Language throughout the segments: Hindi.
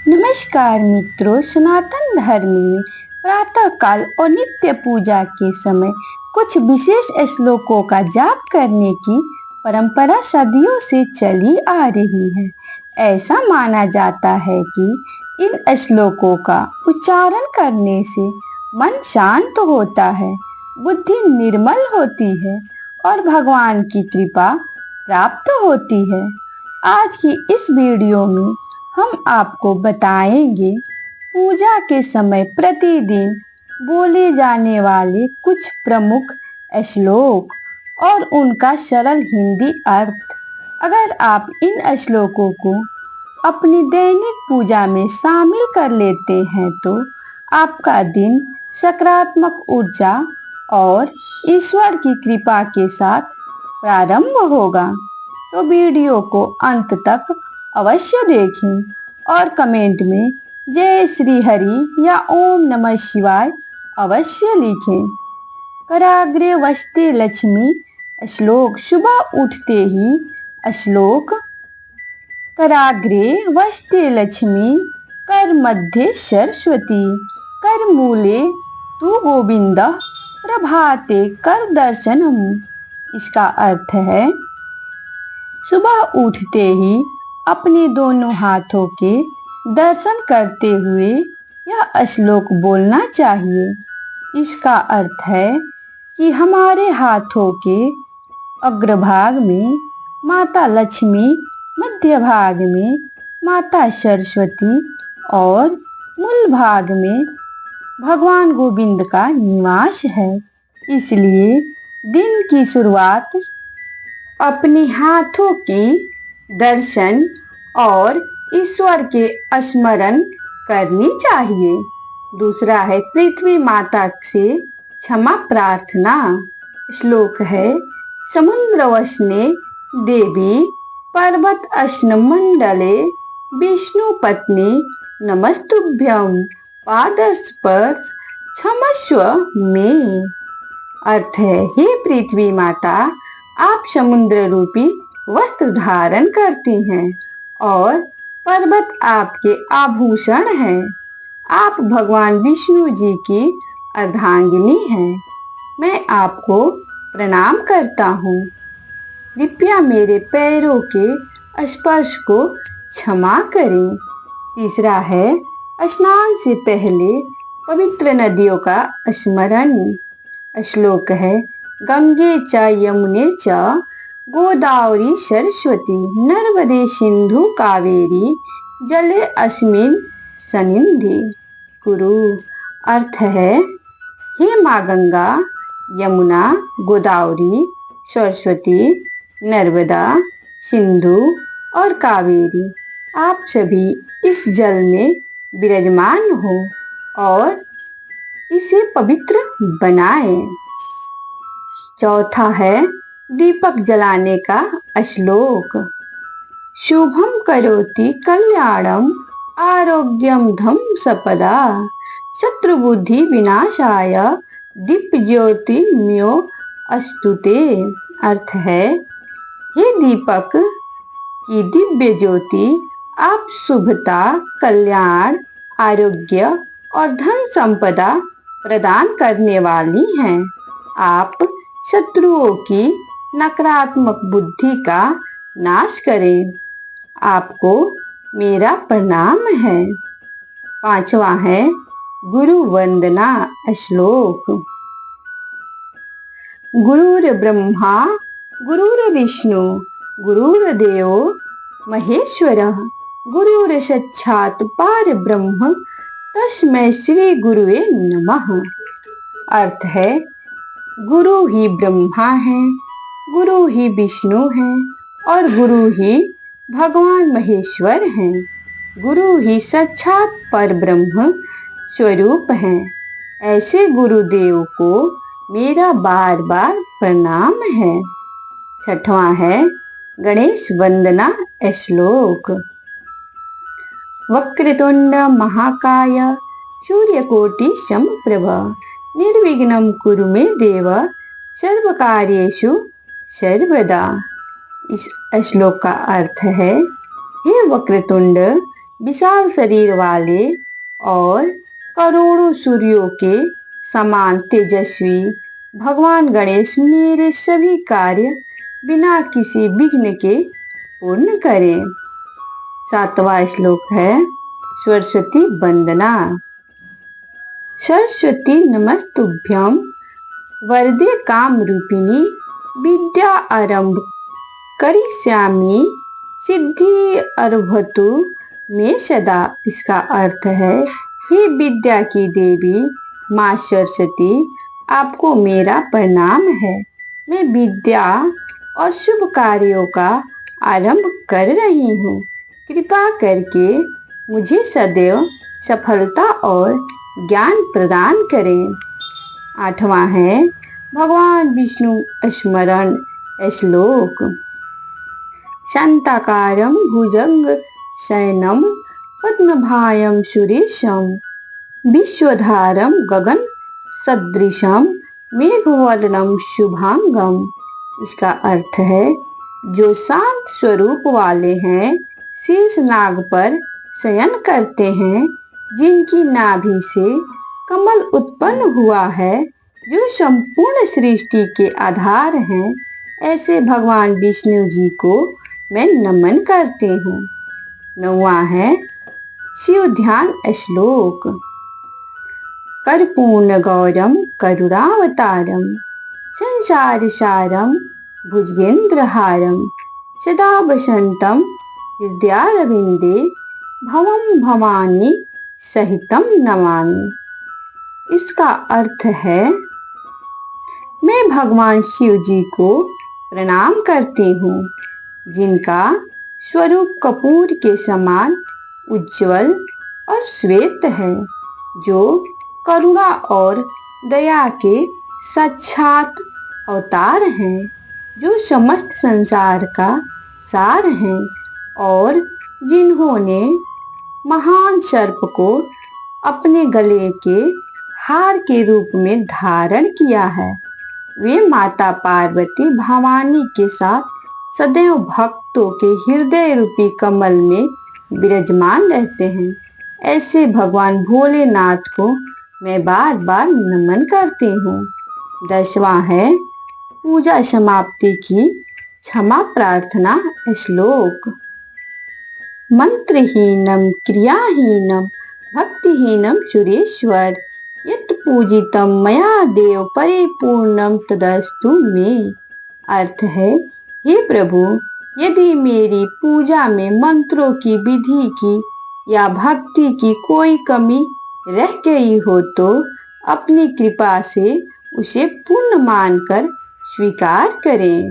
नमस्कार मित्रों, सनातन धर्म में प्रातः काल और नित्य पूजा के समय कुछ विशेष श्लोकों का जाप करने की परंपरा सदियों से चली आ रही है। ऐसा माना जाता है कि इन श्लोकों का उच्चारण करने से मन शांत होता है, बुद्धि निर्मल होती है और भगवान की कृपा प्राप्त होती है। आज की इस वीडियो में हम आपको बताएंगे पूजा के समय प्रतिदिन बोले जाने वाले कुछ प्रमुख श्लोक और उनका सरल हिंदी अर्थ। अगर आप इन श्लोकों को अपनी दैनिक पूजा में शामिल कर लेते हैं तो आपका दिन सकारात्मक ऊर्जा और ईश्वर की कृपा के साथ प्रारंभ होगा। तो वीडियो को अंत तक अवश्य देखें और कमेंट में जय श्री हरि या ओम नमः शिवाय अवश्य लिखें। कराग्रे वसते लक्ष्मी श्लोक। सुबह उठते ही श्लोक। कराग्रे वसते लक्ष्मी, कर मध्ये सरस्वती, कर मूले तू गोविंद, प्रभाते कर दर्शनम। इसका अर्थ है सुबह उठते ही अपने दोनों हाथों के दर्शन करते हुए यह श्लोक बोलना चाहिए। इसका अर्थ है कि हमारे हाथों के अग्रभाग में माता लक्ष्मी, मध्य भाग में माता सरस्वती और मूल भाग में भगवान गोविंद का निवास है। इसलिए दिन की शुरुआत अपने हाथों के दर्शन और ईश्वर के स्मरण करनी चाहिए। दूसरा है पृथ्वी माता से क्षमा प्रार्थना। श्लोक है समुद्र वसने देवी, पर्वत अश्न मंडले, विष्णु पत्नी नमस्तुभ्यं, पादस्पर्श क्षमस्व में। अर्थ है हे पृथ्वी माता, आप समुद्र रूपी वस्त्र धारण करती हैं और पर्वत आपके आभूषण हैं। आप भगवान विष्णु जी की अर्धांगिनी हैं। मैं आपको प्रणाम करता हूँ। कृपया मेरे पैरों के स्पर्श को क्षमा करें। तीसरा है स्नान से पहले पवित्र नदियों का स्मरण। श्लोक है गंगे च यमुने च गोदावरी सरस्वती, नर्मदे सिंधु कावेरी, जले अस्मिन् सन्निधि कुरु। अर्थ है हे माँ गंगा, यमुना, गोदावरी, सरस्वती, नर्मदा, सिंधु और कावेरी, आप सभी इस जल में विराजमान हो और इसे पवित्र बनाएं। चौथा है दीपक जलाने का श्लोक। शुभम करोति कल्याणम, आरोग्यम धम सपदा, शत्रु बुद्धि विनाशाय, दीप ज्योतिर्मयो अस्तुते। अर्थ है हे दीपक की दिव्य ज्योति, आप शुभता, कल्याण, आरोग्य और धन संपदा प्रदान करने वाली हैं। आप शत्रुओं की नकारात्मक बुद्धि का नाश करें। आपको मेरा प्रणाम है। पांचवा है गुरु वंदना श्लोक। गुरुर ब्रह्मा गुरुर्विष्णु गुरुर्देव महेश्वरः, गुरुर साक्षात् परब्रह्म, तस्मै श्री गुरुवे नमः। अर्थ है गुरु ही ब्रह्मा है, गुरु ही विष्णु है और गुरु ही भगवान महेश्वर हैं। गुरु ही साक्षात परब्रह्म स्वरूप हैं। ऐसे गुरुदेव को मेरा बार बार प्रणाम है। छठवां है गणेश वंदना श्लोक। वक्रतुंड महाकाय सूर्यकोटि समप्रभ, निर्विघ्नं कुरु मे देव, सर्वकार्येषु सर्वदा। इस श्लोक का अर्थ है हे वक्रतुंड, विशाल शरीर वाले और करोड़ों सूर्यों के समान तेजस्वी भगवान गणेश मेरे सभी कार्य बिना किसी विघ्न के पूर्ण करें। 7वां श्लोक है सरस्वती वंदना। सरस्वती नमस्तुभ्यं वरदे काम रूपिणी विद्या आरंभ करिष्यामि सिद्धि अर्भतु में सदा। इसका अर्थ है, हे विद्या की देवी माँ सरस्वती, आपको मेरा प्रणाम है। मैं विद्या और शुभ कार्यों का आरंभ कर रही हूँ। कृपा करके मुझे सदैव सफलता और ज्ञान प्रदान करें। 8वां है भगवान विष्णु स्मरण श्लोक। शांताकारं भुजंग शयनं पद्मभायं सुरेशं विश्वधारं गगन सदृशं मेघवर्णं शुभांगम। इसका अर्थ है, जो शांत स्वरूप वाले हैं, शीर्ष नाग पर शयन करते हैं, जिनकी नाभि से कमल उत्पन्न हुआ है, जो संपूर्ण सृष्टि के आधार हैं, ऐसे भगवान विष्णु जी को मैं नमन करती हूँ। 9वां है शिव ध्यान श्लोक। कर्पूर्ण गौरम करुणावतारम संसार सारम भुजगेंद्रहारम सदा वसंतम हृदयारविंदे भवम भवानी सहितम नमामि। इसका अर्थ है, मैं भगवान शिव जी को प्रणाम करती हूँ, जिनका स्वरूप कपूर के समान उज्जवल और श्वेत है, जो करुणा और दया के साक्षात अवतार हैं, जो समस्त संसार का सार हैं और जिन्होंने महान सर्प को अपने गले के हार के रूप में धारण किया है। वे माता पार्वती भवानी के साथ सदैव भक्तों के हृदय रूपी कमल में विराजमान रहते हैं। ऐसे भगवान भोलेनाथ को मैं बार बार नमन करती हूँ। 10वां है पूजा समाप्ति की क्षमा प्रार्थना श्लोक। मंत्रहीनम क्रियाहीनम भक्तिहीनम सुरेश्वर यत् पूजितम मया देव परिपूर्णम तदस्तु मे। अर्थ है, हे प्रभु, यदि मेरी पूजा में मंत्रों की विधि की या भक्ति की कोई कमी रह गई हो तो अपनी कृपा से उसे पूर्ण मानकर स्वीकार करें।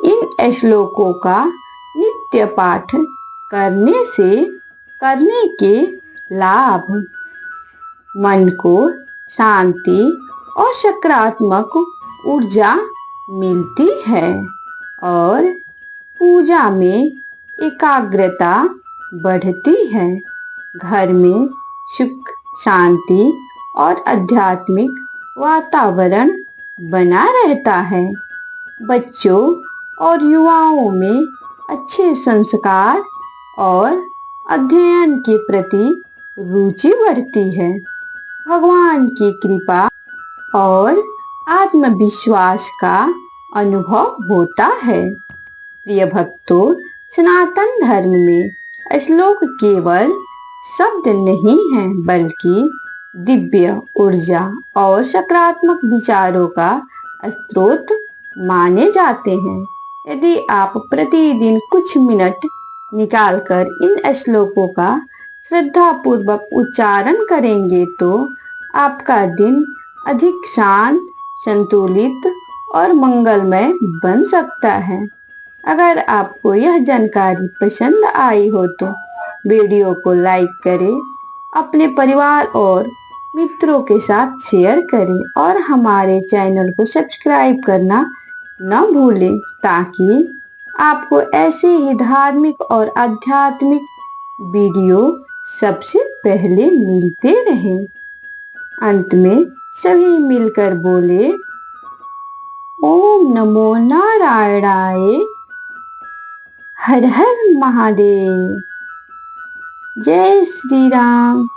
इन श्लोकों का नित्य पाठ करने के लाभ। मन को शांति और सकारात्मक ऊर्जा मिलती है और पूजा में एकाग्रता बढ़ती है। घर में सुख, शांति और आध्यात्मिक वातावरण बना रहता है। बच्चों और युवाओं में अच्छे संस्कार और अध्ययन के प्रति रुचि बढ़ती है। भगवान की कृपा और आत्मविश्वास का अनुभव होता है। प्रिय भक्तों, सनातन धर्म में श्लोक केवल शब्द नहीं हैं, बल्कि दिव्य ऊर्जा और सकारात्मक विचारों का स्रोत माने जाते हैं। यदि आप प्रतिदिन कुछ मिनट निकालकर इन श्लोकों का श्रद्धापूर्वक उच्चारण करेंगे तो आपका दिन अधिक शांत, संतुलित और मंगलमय बन सकता है। अगर आपको यह जानकारी पसंद आई हो तो वीडियो को लाइक करें, अपने परिवार और मित्रों के साथ शेयर करें और हमारे चैनल को सब्सक्राइब करना न भूलें, ताकि आपको ऐसे ही धार्मिक और आध्यात्मिक वीडियो सबसे पहले मिलते रहें। अंत में सभी मिलकर बोले, ओम नमो नारायणाय, हर हर महादेव। जय श्री राम।